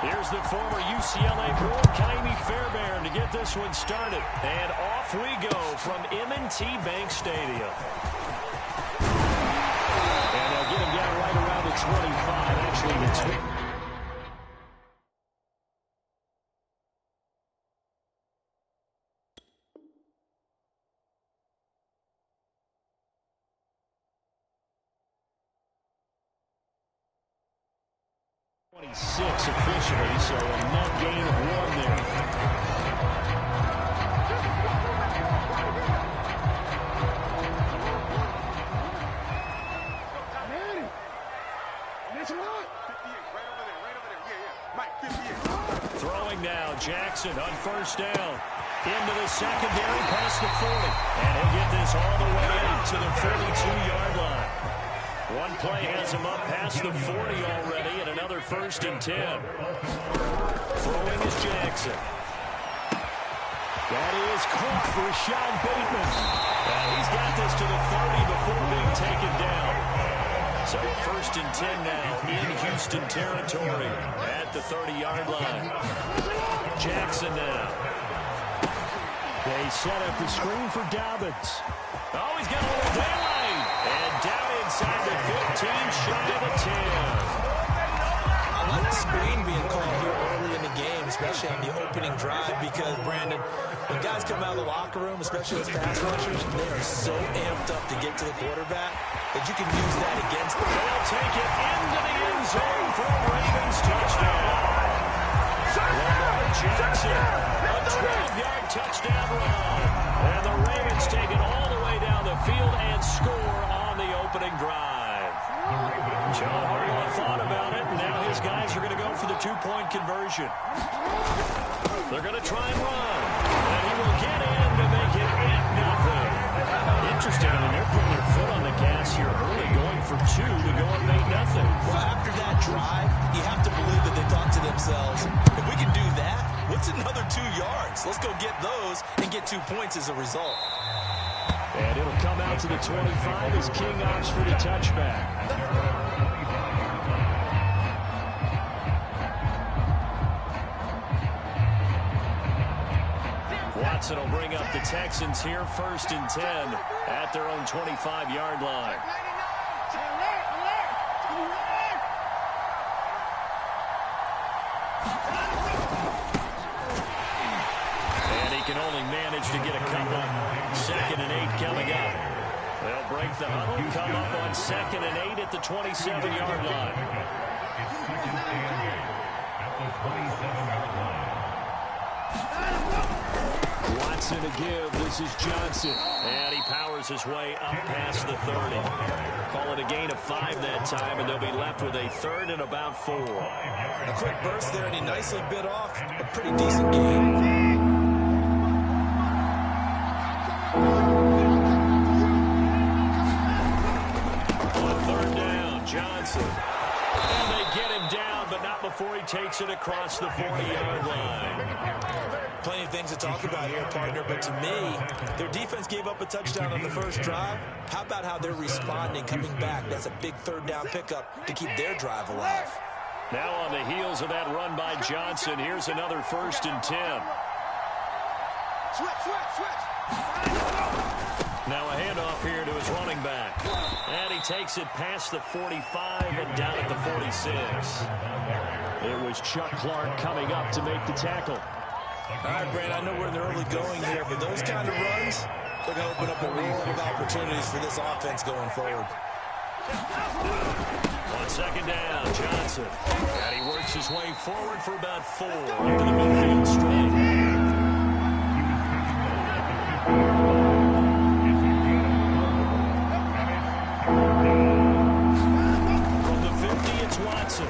Here's the former UCLA Bruin, Kaimi Fairbairn, to get this one started. And off we go from M&T Bank Stadium. And they'll get him down right around the 25, actually the 2. Officially, so a net gain of 1 there. Throwing now, Jackson on first down. Into the secondary, past the 40. And he'll get this all the way to the 42-yard line. One play has him up past the 40 already, and another 1st and 10. Throwing is Jackson. That is caught for Rashad Bateman. And he's got this to the 30 before being taken down. So 1st and 10 now in Houston territory at the 30-yard line. Jackson now. They set up the screen for Dobbins. Oh, he's got a little daylight. And down inside the 15, shy of the 10. I like the screen being called here early in the game, especially on the opening drive, because, Brandon, when guys come out of the locker room, especially as pass rushers, they are so amped up to get to the quarterback that you can use that against them. They'll take it into the end zone for a Ravens touchdown. Lamar Jackson, a 12-yard touchdown run. And the Ravens take it all the way down the field and score on the opening drive. John Harbaugh thought about it, and now his guys are going to go for the 2-point conversion. They're going to try and run, and he will get in to make it 8-0. Interesting, I mean, they're putting their foot on the gas here early, going for 2 to go up 8-0. Well, after that drive, you have to believe that they thought to themselves, if we can do that, what's another 2 yards? Let's go get those and get 2 points as a result. And it'll come out to the 25 as King opts for the touchback. Watson will bring up the Texans here, 1st and 10 at their own 25-yard line. And he can only manage to get a couple. 2nd and 8 coming up. They'll break the huddle, come up on 2nd and 8 at the 27-yard line. Watson to give. This is Johnson. And he powers his way up past the 30. Call it a gain of 5 that time, and they'll be left with a 3rd and about 4. A quick burst there, and he nicely bit off a pretty decent gain. And they get him down, but not before he takes it across the 40-yard line. Plenty of things to talk about here, partner, but to me, their defense gave up a touchdown on the first drive. How about how they're responding, coming back? That's a big 3rd down pickup to keep their drive alive. Now on the heels of that run by Johnson, here's another 1st and 10. Switch. Now a handoff here to his running back. And he takes it past the 45 and down at the 46. It was Chuck Clark coming up to make the tackle. All right, Brand, I know we're in the early going here, but those kind of runs, they're going to open up a world of opportunities for this offense going forward. On 2nd down, Johnson. And he works his way forward for about 4 into the midfield straight. From the 50, it's Watson.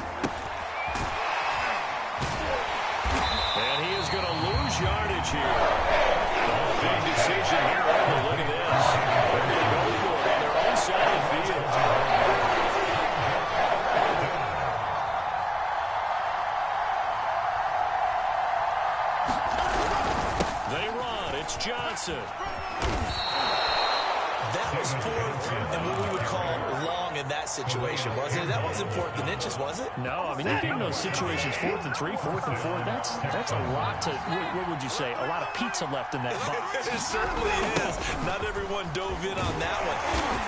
And he is going to lose yardage here. Big decision here. Oh, look at this. They're going to go for it on their own side of the field. They run. It's Johnson. That was fourth and what we would call long in that situation, wasn't it? That wasn't fourth and inches, was it? No, I mean, you get in those situations, 4th and 3, 4th and 4. That's a lot to, what would you say, a lot of pizza left in that box. It certainly is. Not everyone dove in on that one.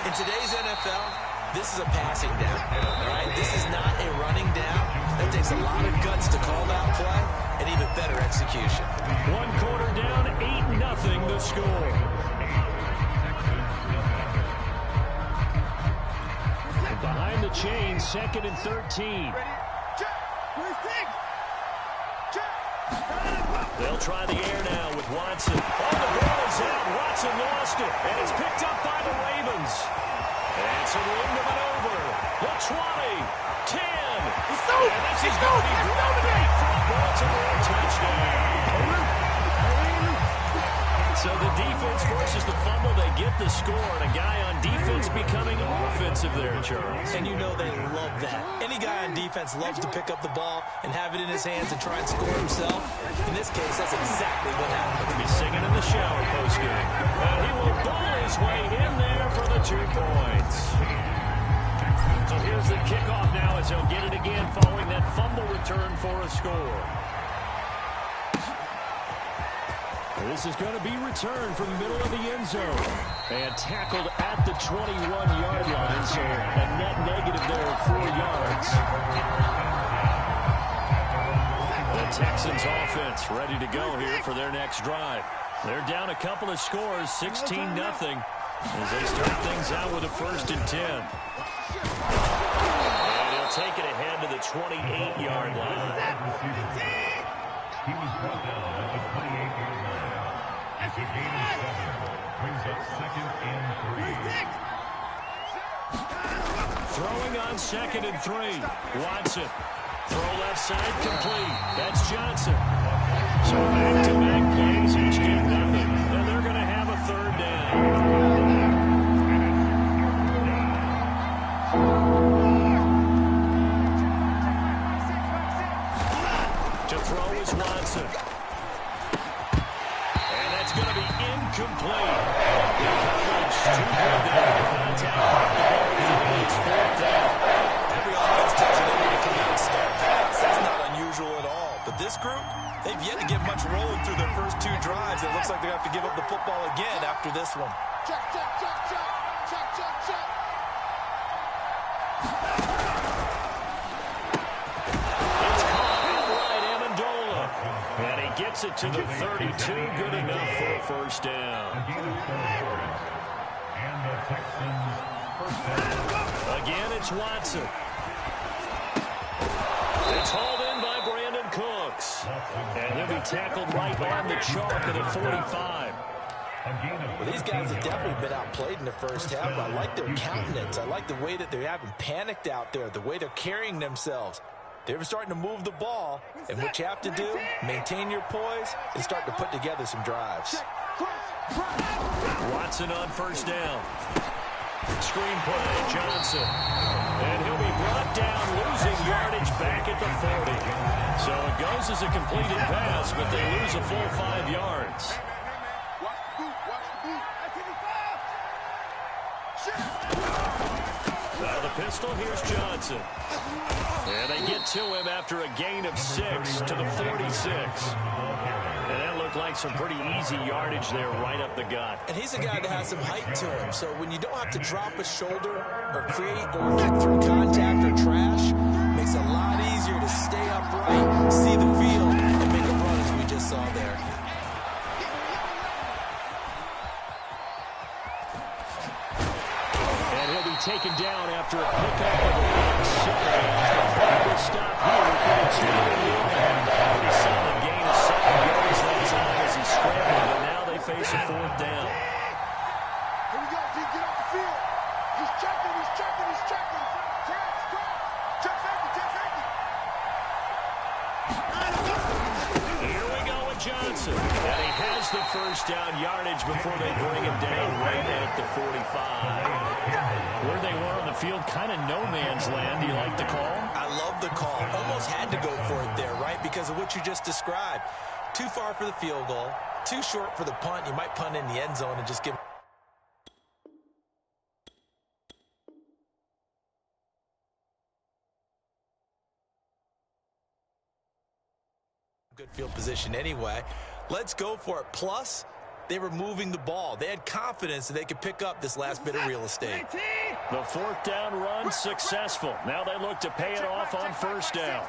In today's NFL, this is a passing down, right? This is not a running down. That takes a lot of guts to call that play and even better execution. 1 quarter down, 8-0 the score. And behind the chain, 2nd and 13. They'll try the air now with Watson. Oh, the ball is out. Watson lost it, and it's picked up by the Ravens. And it's a room to maneuver. The 20, 10. And this is going to be brought back for a Baltimore touchdown. So the defense forces the fumble. They get the score, and a guy on defense becoming offensive there, Charles. And you know they love that. Any guy on defense loves to pick up the ball and have it in his hands and try and score himself. In this case, that's exactly what happened. He'll be singing in the shower postgame. And he will ball his way in there for the 2 points. So here's the kickoff now as he'll get it again following that fumble return for a score. This is going to be returned from the middle of the end zone. And tackled at the 21-yard line, so a net negative there of 4 yards. The Texans offense ready to go here for their next drive. They're down a couple of scores, 16-0, as they start things out with a 1st and 10. And he'll take it ahead to the 28-yard line. He was brought down at the 28-yard line. It's a gain of 7. Brings up 2nd and 3. Throwing on 2nd and 3. Watson. Throw left side complete. That's Johnson. So back-to-back plays, each get nothing. And they're going to have a 3rd down. Watson. And that's going to be incomplete. The coverage too good there. Contact. It's 4th down. Every offense tells you they need to come out and start fast. That's not unusual at all. But this group, they've yet to get much rolling through their first 2 drives. It looks like they have to give up the football again after this one. Check, check, check, check. Check, check, check. And he gets it to the 32. Good enough for a 1st down. And the Texans' 1st down. Again, it's Watson. It's hauled in by Brandon Cooks. And he'll be tackled right on the chalk at a 45. Well, these guys have definitely been outplayed in the first half. I like their countenance. I like the way that they haven't panicked out there, the way they're carrying themselves. They're starting to move the ball, and what you have to do, maintain your poise and start to put together some drives. Watson on 1st down. Screen play, Johnson. And he'll be brought down, losing yardage back at the 40. So it goes as a completed pass, but they lose a full 5 yards. Out of the pistol, here's Johnson. And they get to him after a gain of 6 to the 46. And that looked like some pretty easy yardage there right up the gut. And he's a guy that has some height to him. So when you don't have to drop a shoulder or create or get through contact or trash, it makes it a lot easier to stay upright, see the field, and make a run as we just saw there. Taken down after a pickup of a big seven. Will stop here for the 2-1. Pretty solid gain of 7 yards that time as he scrambled, but now they face a 4th down. Here we go, D, get off the field. He's checking, he's checking, he's checking. Check safety. Here we go with Johnson. And he has the 1st down yardage before they bring him down right at the 45. Where they were on the field, kind of no man's land. Do you like the call? I love the call. Almost had to go for it there, right? Because of what you just described. Too far for the field goal. Too short for the punt. You might punt in the end zone and just give good field position anyway. Let's go for it. Plus, they were moving the ball. They had confidence that they could pick up this last bit of real estate. The fourth down run successful. Now they look to pay it off on first down.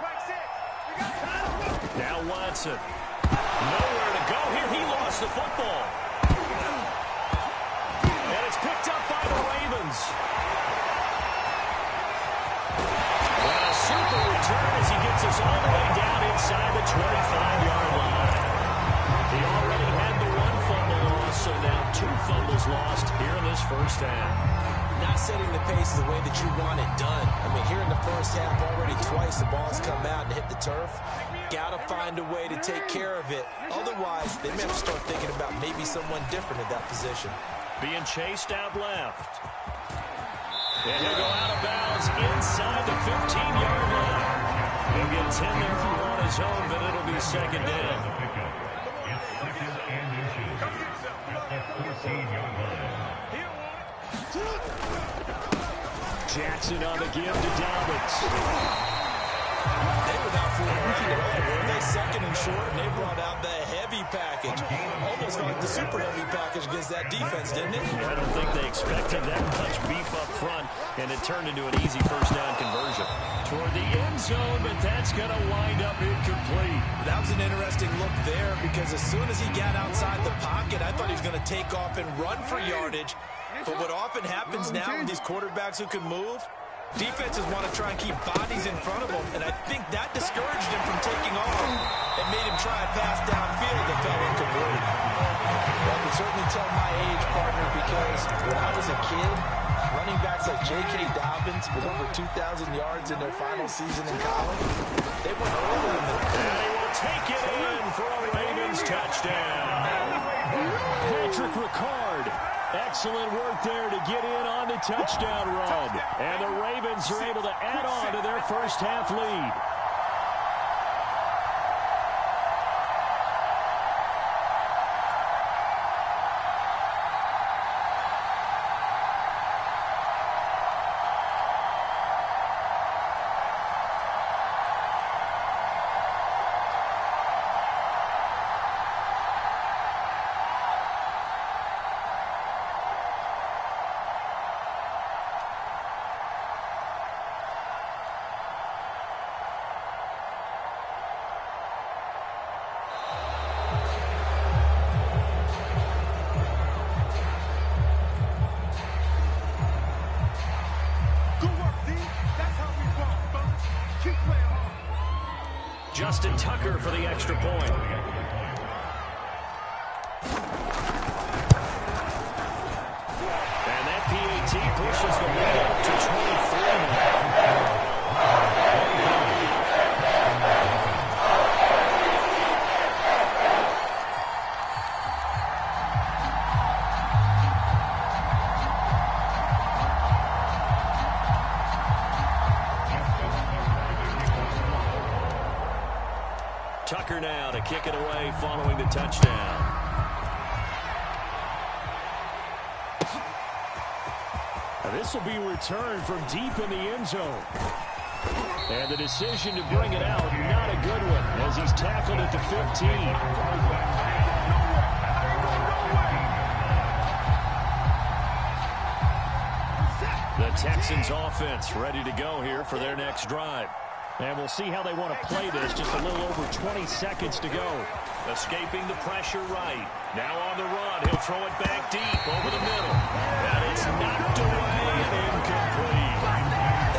Now Watson. Nowhere to go here. He lost the football. And it's picked up by the Ravens. And a super return as he gets us all the way down inside the 25-yard line. He already had the one fumble loss, so now 2 fumbles lost here in this first half. Not setting the pace the way that you want it done. I mean, here in the first half, already twice the ball's come out and hit the turf. Got to find a way to take care of it. Otherwise, they may have to start thinking about maybe someone different at that position. Being chased out left. And he'll go out of bounds inside the 15-yard line. He'll get 10 there on his own, but it'll be second down. Jackson on the give to Dobbins. They were not fooling around at all, were they? Second and short, and they brought out the heavy package. Almost like the super heavy package against that defense, didn't it? I don't think they expected that much beef up front, and it turned into an easy first down conversion. Toward the end zone, but that's going to wind up incomplete. That was an interesting look there because as soon as he got outside the pocket, I thought he was going to take off and run for yardage. But what often happens now with these quarterbacks who can move, defenses want to try and keep bodies in front of them, and I think that discouraged him from taking off and made him try a pass downfield that fell incomplete. Well, I can certainly tell my age, partner, because when I was a kid, running backs like J.K. Dobbins with over 2,000 yards in their final season in college, they went early in the and they will take it in for a Ravens touchdown. Patrick Ricard. Excellent work there to get in on the touchdown run. And the Ravens are able to add on to their first half lead. Justin Tucker for the extra point. And that PAT pushes the lead up to 23. Tucker now to kick it away following the touchdown. This will be returned from deep in the end zone. And the decision to bring it out, not a good one, as he's tackled at the 15. The Texans offense ready to go here for their next drive. And we'll see how they want to play this. Just a little over 20 seconds to go. Escaping the pressure right. Now on the run. He'll throw it back deep over the middle. And it's knocked away and incomplete.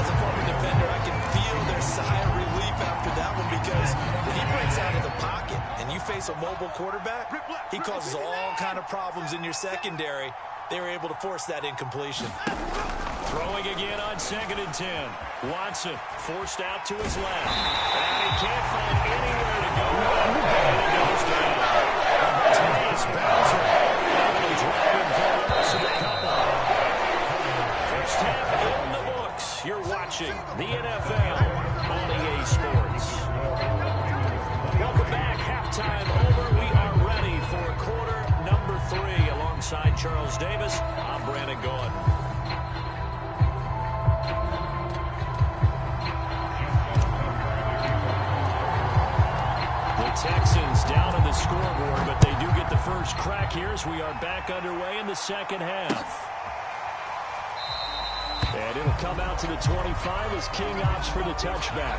As a former defender, I can feel their sigh of relief after that one because when he breaks out of the pocket and you face a mobile quarterback, he causes all kind of problems in your secondary. They were able to force that incompletion. Throwing again on 2nd and 10. Watson forced out to his left. And he can't find anywhere to go. And he goes down. Martinez Bowser able to drop him for the rest of the couple. First half in the books. You're watching the NFL on EA Sports. Welcome back. Halftime over. We are ready for quarter number 3. Alongside Charles Davis, I'm Brandon Gordon. Texans down on the scoreboard, but they do get the first crack here as we are back underway in the second half. And it'll come out to the 25 as King opts for the touchback.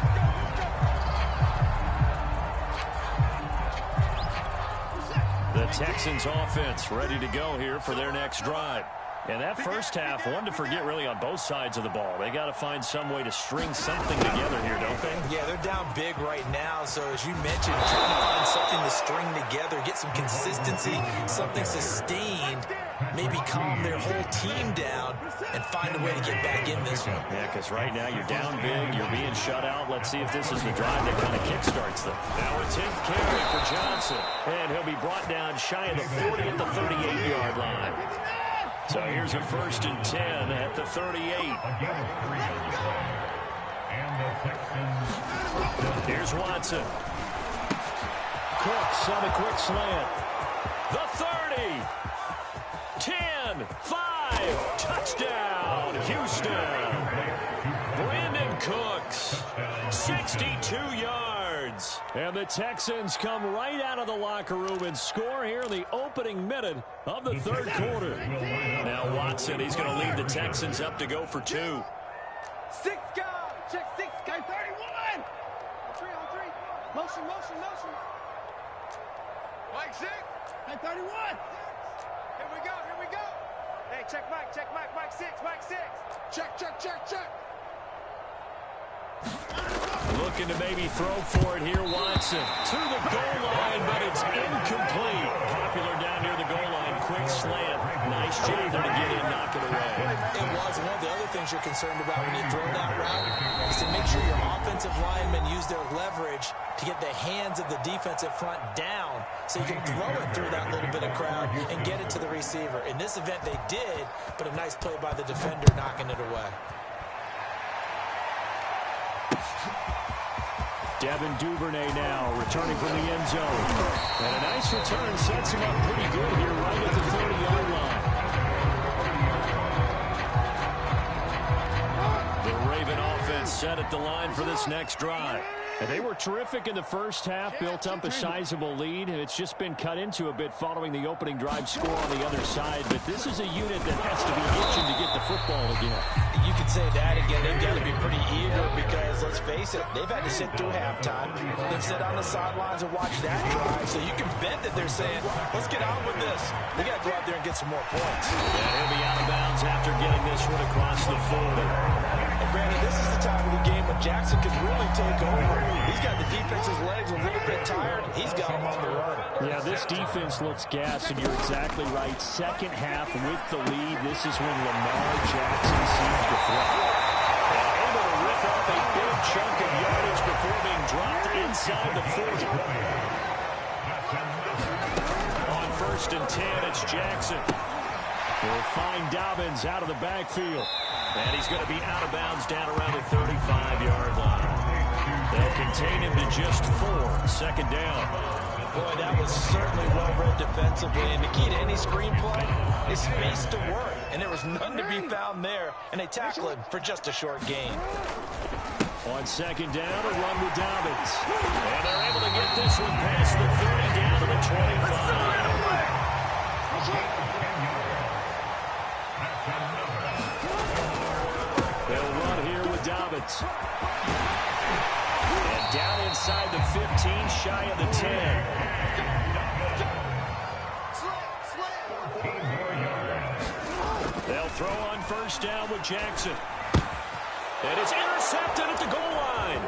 The Texans offense ready to go here for their next drive. And that first half, one to forget really on both sides of the ball. They got to find some way to string something together here, don't they? Yeah, they're down big right now. So as you mentioned, trying to find something to string together, get some consistency, something sustained, maybe calm their whole team down and find a way to get back in this one. Yeah, because right now you're down big, you're being shut out. Let's see if this is the drive that kind of kickstarts them. Now a 10th carry for Johnson. And he'll be brought down shy of the 40 at the 38-yard line. So here's a 1st and 10 at the 38. Here's Watson. Cooks on a quick slant. The 30. 10. 5. Touchdown, Houston. Brandon Cooks. 62 yards. And the Texans come right out of the locker room and score here in the opening minute of the third quarter. Now Watson, he's going to lead the Texans up to go for 2. 6 guy. Check 6 guy. 31. On 3. Motion. Mike 6. Hey, 31. Here we go. Hey, check Mike. Mike 6. Check. Looking to maybe throw for it here, Watson. To the goal line, but it's incomplete. Popular down near the goal line. Quick slant. Nice job there to get in, knock it away. It was. One of the other things you're concerned about when you throw that route is to make sure your offensive linemen use their leverage to get the hands of the defensive front down so you can throw it through that little bit of crowd and get it to the receiver. In this event, they did, but a nice play by the defender knocking it away. Devin Duvernay now returning from the end zone. And a nice return sets him up pretty good here right at the 30-yard line. The Raven offense set at the line for this next drive. And they were terrific in the first half, built up a sizable lead, and it's just been cut into a bit following the opening drive score on the other side. But this is a unit that has to be itching to get the football again. You could say that again. They've got to be pretty eager because, let's face it, they've had to sit through halftime, then sit on the sidelines and watch that drive. So you can bet that they're saying, let's get on with this. We got to go out there and get some more points. And he'll be out of bounds after getting this one across the 40. And Brandon, this is the time of the game when Jackson can really take over. He's got the defense's legs a little bit tired. He's got them on the run. Yeah, this defense looks gassed, and you're exactly right. Second half with the lead, this is when Lamar Jackson seems to thrive. Able to rip off a big chunk of yardage before being dropped inside the 40. On 1st and 10, it's Jackson. We'll find Dobbins out of the backfield. And he's going to be out of bounds down around the 35-yard line. They'll contain him to just 4. 2nd down. Boy, that was certainly well-read defensively. And the key to any screenplay is space to work. And there was none to be found there. And they tackle him for just a short gain. On 2nd down, a run with Dobbins. And they're able to get this one past the 30 down to the 25. They'll run here with Dobbins. And down inside the 15, shy of the 10. They'll throw on 1st down with Jackson. And it's intercepted at the goal line.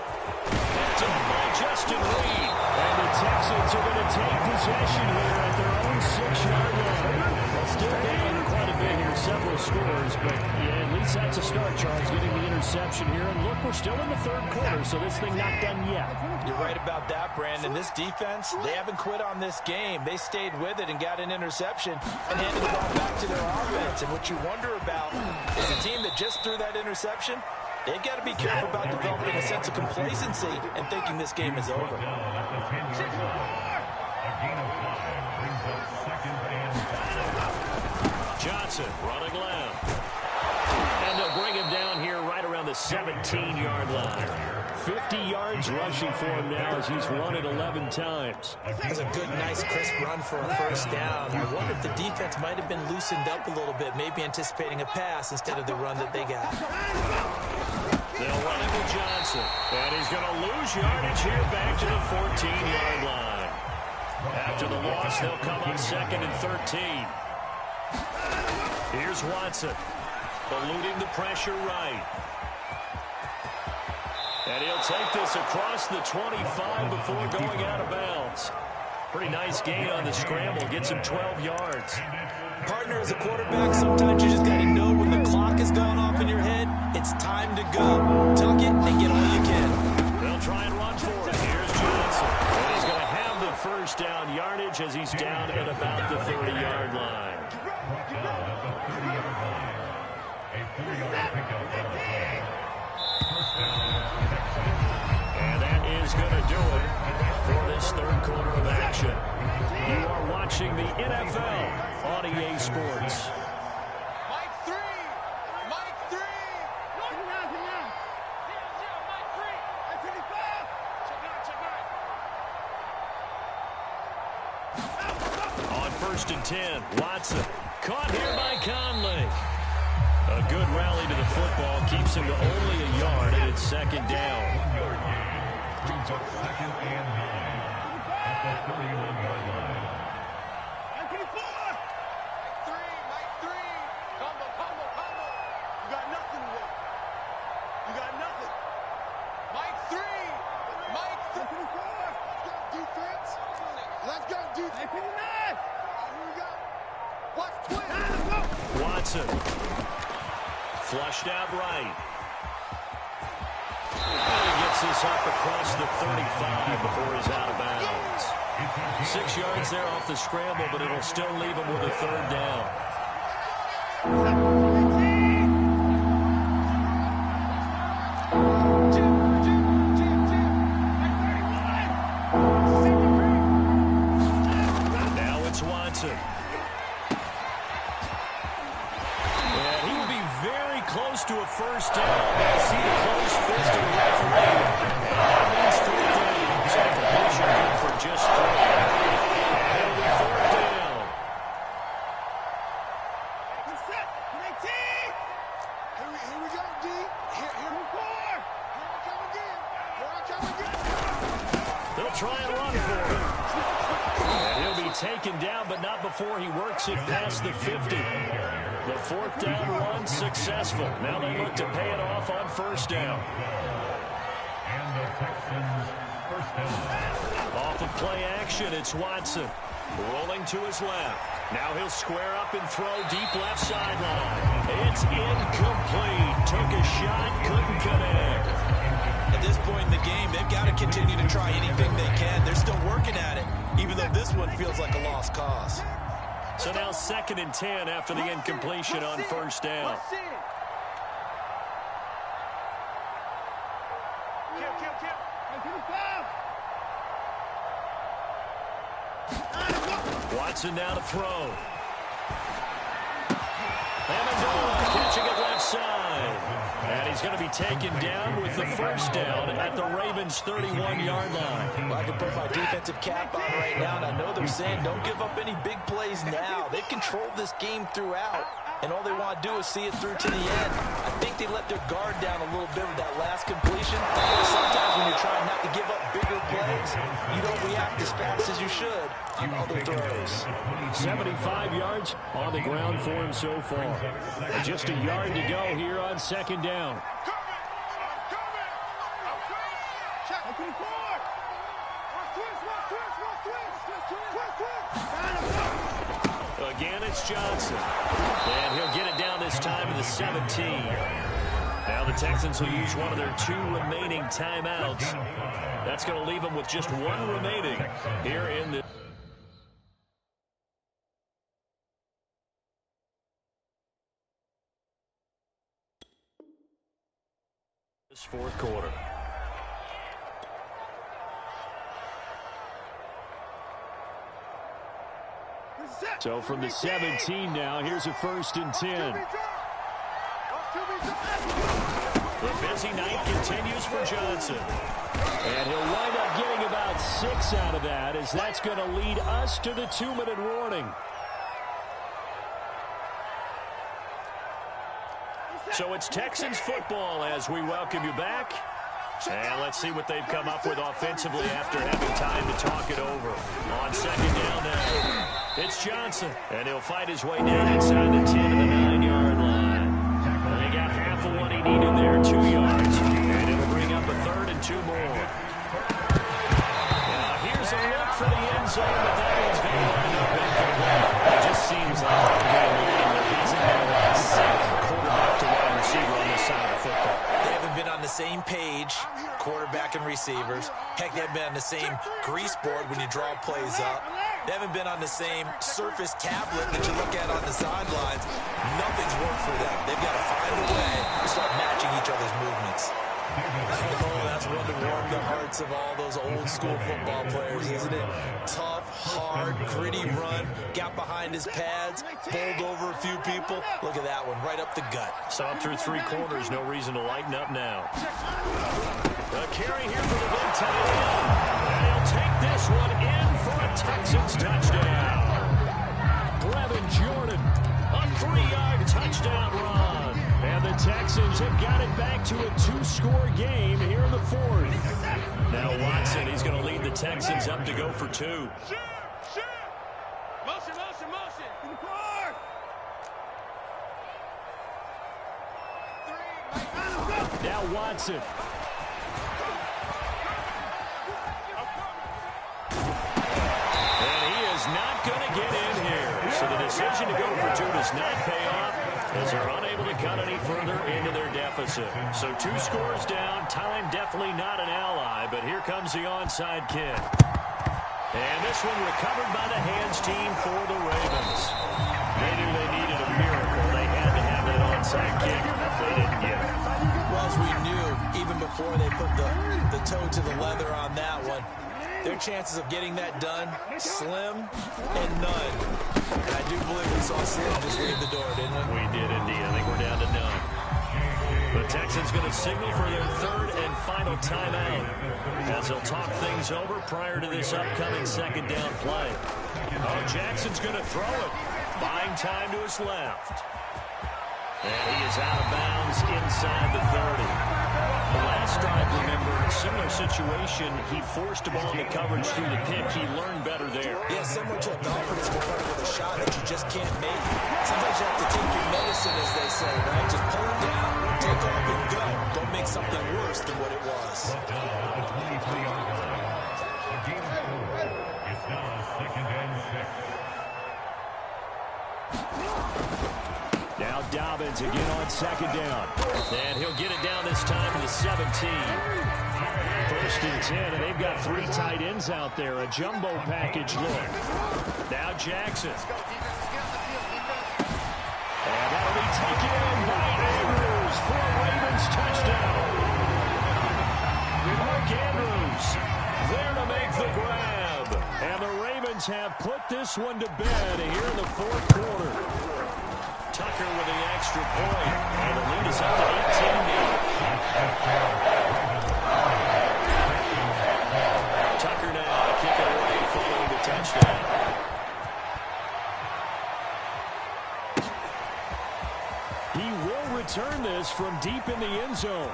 That's by Justin Reed. And the Texans are going to take possession here at their own 6-yard line. Still down quite a bit here, several scores, but yeah, at least that's a start, Charles, getting the interception here. And look, we're still in the third quarter, so this thing not done yet. You're right about that, Brandon. This defense, they haven't quit on this game. They stayed with it and got an interception and handed the ball back to their offense. And what you wonder about is a team that just threw that interception, they've got to be careful about developing a sense of complacency and thinking this game is over. Johnson running left. And they'll bring him down here right around the 17-yard line. 50 yards rushing for him now as he's run it 11 times. That's a good, nice, crisp run for a first down. I wonder if the defense might have been loosened up a little bit, maybe anticipating a pass instead of the run that they got. They'll run it with Johnson. And he's going to lose yardage here back to the 14-yard line. After the loss, they'll come on 2nd and 13. Here's Watson. Eluding the pressure right. And he'll take this across the 25 before going out of bounds. Pretty nice gain on the scramble. Gets him 12 yards. Partner, as a quarterback, sometimes you just got to know when the clock is going off in your head, it's time to go. Tuck it and get all you can. They'll try and run for it. Here's Johnson. And he's going to have the first down yardage as he's down at about the 30-yard line. And that is going to do it for this third quarter of action. You are watching the NFL on EA Sports. Mike 3! Mike 3! Mike 3! Mike 25! Check 9, check 9. On 1st and 10, Watson. Caught here by Conley. A good rally to the football keeps him to only a yard, and it's 2nd down. Brings up 2nd and 9 at the 31-yard line. Mike 24! Mike 3! Mike 3! Combo, combo, combo. You got nothing today. You got nothing. Mike 3! Mike 3! 24! Let's go, defense. Let's go, defense. 59! Here we go. Watch twin. Watson. Flushed out right. And he gets this up across the 35 before he's out of bounds. 6 yards there off the scramble, but it'll still leave him with a 3rd down. Now it's Watson. Close to a first down. I see the close fist of the referee. And that means 4th down. So the completion good for just 3. And it'll be 4th down. Here we go, D. Here we go. Here I come again. Here I come again. They'll try and run for him. And he'll be taken down, but not before he works it past the 50. The 4th down run successful. Now they look to pay it off on 1st down. And the Texans first down. Off of play action, it's Watson. Rolling to his left. Now he'll square up and throw deep left sideline. It's incomplete. Took a shot, couldn't connect. At this point in the game, they've got to continue to try anything they can. They're still working at it, even though this one feels like a lost cause. So now 2nd and 10 after the incompletion on 1st down. Watson now to throw. Amendola catching it left side. And he's going to be taken down with the first down at the Ravens' 31-yard line. Well, I can put my defensive cap on right now, and I know they're saying don't give up any big plays now. They've controlled this game throughout, and all they want to do is see it through to the end. I think they let their guard down a little bit with that last completion. Sometimes when you're trying not to give up bigger plays, you don't react as fast as you should on other throws. 75 yards on the ground for him so far. And just a yard to go here on 2nd down. Again, it's Johnson. And he'll get it down this time to the 17. Now the Texans will use one of their 2 remaining timeouts. That's going to leave them with just 1 remaining here in the this 4th quarter. So from the 17 now, here's a 1st and 10. The busy night continues for Johnson. And he'll wind up getting about 6 out of that, as that's going to lead us to the 2-minute warning. So it's Texans football as we welcome you back. And let's see what they've come up with offensively after having time to talk it over. On second down now, it's Johnson. And he'll fight his way down inside the 10 to the 9-yard line. And he got half of what he needed there, 2 yards. And it'll bring up a 3rd and 2 more. Now here's a look for the end zone, but that one's going to wind up incomplete. It just seems like all game long there hasn't been a sick quarterback to wide receiver on this side of the football. They haven't been on the same page, quarterback and receivers. Heck, they haven't been on the same grease board when you draw plays up. They haven't been on the same surface tablet that you look at on the sidelines. Nothing's worked for them. They've got to find a way to start matching each other's movements. Oh, that's one to warm the hearts of all those old-school football players, isn't it? Tough, hard, gritty run, got behind his pads, bowled over a few people. Look at that one, right up the gut. Saw him through 3 quarters, no reason to lighten up now. A carry here for the big tight end. And he'll take this one in for a Texans touchdown. Brevin Jordan, a 3-yard touchdown run. And the Texans have got it back to a 2-score game here in the 4th. Now Watson, he's going to lead the Texans up to go for 2. Shoot! Motion, motion, motion! To the car! 3, now Watson. And he is not going to get in here. So the decision to go for 2 does not pay off, as they're unable to cut any further into their deficit. So 2 scores down, time definitely not an ally, but here comes the onside kick. And this one recovered by the hands team for the Ravens. They knew they needed a miracle. They had to have that onside kick. They didn't get it. Well, as we knew, even before they put the toe to the leather on that one, their chances of getting that done, slim and none. And I do believe we saw Slim just leave the door, didn't we? We did indeed. I think we're down to none. The Texans going to signal for their 3rd and final timeout, as they'll talk things over prior to this upcoming 2nd down play. Oh, Jackson's going to throw it. Buying time to his left. And he is out of bounds inside the 30. The last drive, remember, similar situation. He forced a ball into coverage through the pick. He learned better there. Yeah, similar to a golfer that's confronted with a shot that you just can't make. Sometimes you have to take your medicine, as they say, right? Just pull it down, take off and go. Don't make something worse than what it was. It's now 2nd and 6. Now Dobbins again on 2nd down. And he'll get it down this time to the 17. 1st and 10, and they've got 3 tight ends out there. A jumbo package look. Now Jackson. And that'll be taken in by Andrews for a Ravens touchdown. Mark Andrews there to make the grab. And the Ravens have put this one to bed here in the 4th quarter. Tucker with the extra point, and the lead is up to 18 now. Tucker now to kick it away following the touchdown. He will return this from deep in the end zone.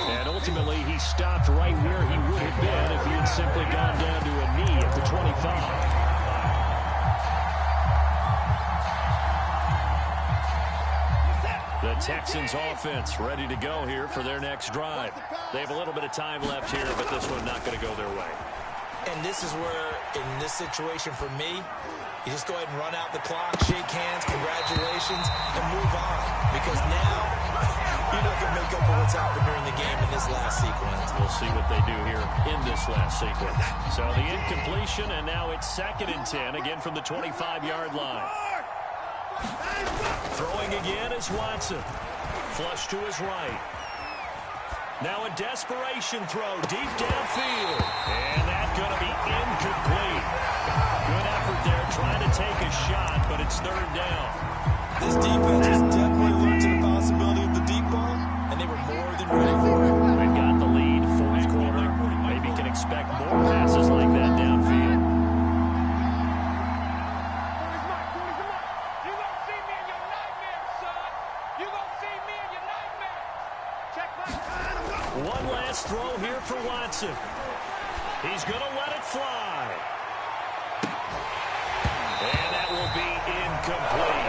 And ultimately, he stopped right where he would have been if he had simply gone down to a knee at the 25. The Texans offense ready to go here for their next drive. They have a little bit of time left here, but this one's not going to go their way. And this is where, in this situation for me, you just go ahead and run out the clock, shake hands, congratulations, and move on. Because now, you don't can make up for what's happened during the game in this last sequence. We'll see what they do here in this last sequence. So the incompletion, and now it's 2nd and 10, again from the 25-yard line. Throwing again is Watson. Flush to his right. Now a desperation throw deep downfield. And that's going to be incomplete. Good effort there trying to take a shot, but it's 3rd down. This defense has definitely looked to the possibility of the deep We've got the lead, fourth quarter. Maybe can expect more passes like that downfield. You gonna see me in your nightmares, son. You gonna see me in your nightmares. Check my time. One last throw here for Watson. He's going to let it fly. And that will be incomplete.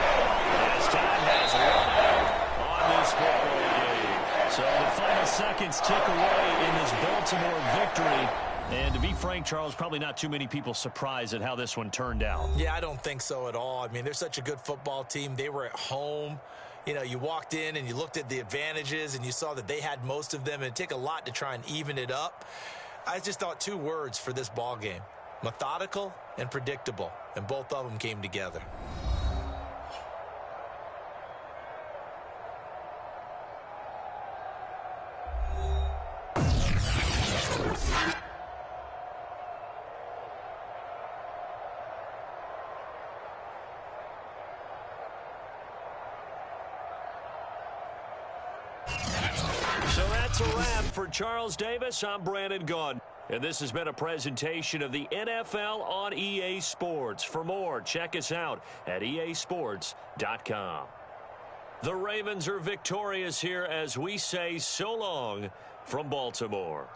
As time has run out on this football game. So the final seconds tick away in this Baltimore victory. And to be frank, Charles, probably not too many people surprised at how this one turned out. Yeah, I don't think so at all. I mean, they're such a good football team. They were at home. You know, you walked in and you looked at the advantages and you saw that they had most of them. And it'd take a lot to try and even it up. I just thought two words for this ball game: methodical and predictable, and both of them came together. So that's a wrap for Charles Davis. I'm Brandon Gunn. And this has been a presentation of the NFL on EA Sports. For more, check us out at easports.com. The Ravens are victorious here as we say so long from Baltimore.